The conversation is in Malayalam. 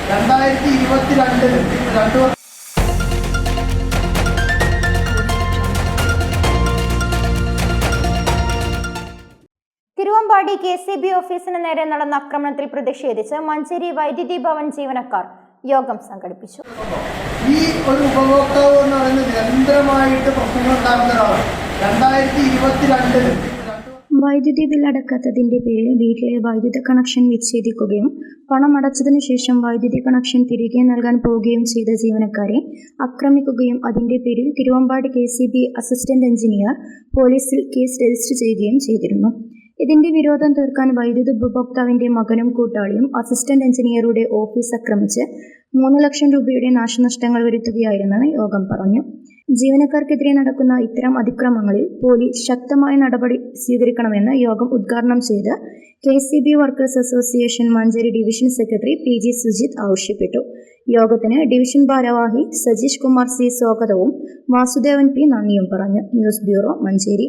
2022 തിരുവമ്പാടി KCB ഓഫീസിന് നേരെ നടന്ന ആക്രമണത്തിൽ പ്രതിഷേധിച്ച് മഞ്ചേരി വൈദ്യുതി ഭവൻ ജീവനക്കാർ യോഗം സംഘടിപ്പിച്ചു. ഈ ഒരു ഉപഭോക്താവ് എന്ന് പറയുന്നത് നിരന്തരമായിട്ട് പ്രശ്നങ്ങൾ ഉണ്ടാകുന്ന ഒരാളാണ്. 2022 വൈദ്യുതി ബിൽ അടക്കാത്തതിന്റെ പേരിൽ വീട്ടിലെ വൈദ്യുത കണക്ഷൻ വിച്ഛേദിക്കുകയും പണം അടച്ചതിനു ശേഷം വൈദ്യുതി കണക്ഷൻ തിരികെ നൽകാൻ പോവുകയും ചെയ്ത ജീവനക്കാരെ ആക്രമിക്കുകയും അതിന്റെ പേരിൽ തിരുവമ്പാടി KCB അസിസ്റ്റന്റ് എഞ്ചിനീയർ പോലീസിൽ കേസ് രജിസ്റ്റർ ചെയ്യുകയും ചെയ്തിരുന്നു. ഇതിന്റെ വിരോധം തീർക്കാൻ വൈദ്യുത ഉപഭോക്താവിന്റെ മകനും കൂട്ടാളിയും അസിസ്റ്റന്റ് എഞ്ചിനീയറുടെ ഓഫീസ് ആക്രമിച്ച് 3 ലക്ഷം രൂപയുടെ നാശനഷ്ടങ്ങൾ വരുത്തുകയായിരുന്നെന്ന് യോഗം പറഞ്ഞു. ജീവനക്കാർക്കെതിരെ നടക്കുന്ന ഇത്തരം അതിക്രമങ്ങളിൽ പോലീസ് ശക്തമായ നടപടി സ്വീകരിക്കണമെന്ന് യോഗം ഉദ്ഘാടനം ചെയ്ത് KCB workers association Manjeri division secretary PG Sujith ആവശ്യപ്പെട്ടു. യോഗത്തിന് ഡിവിഷൻ ഭാരവാഹി സജീഷ് കുമാർ C സ്വാഗതവും വാസുദേവൻ P നന്ദിയും പറഞ്ഞു. News bureau, Manjeri.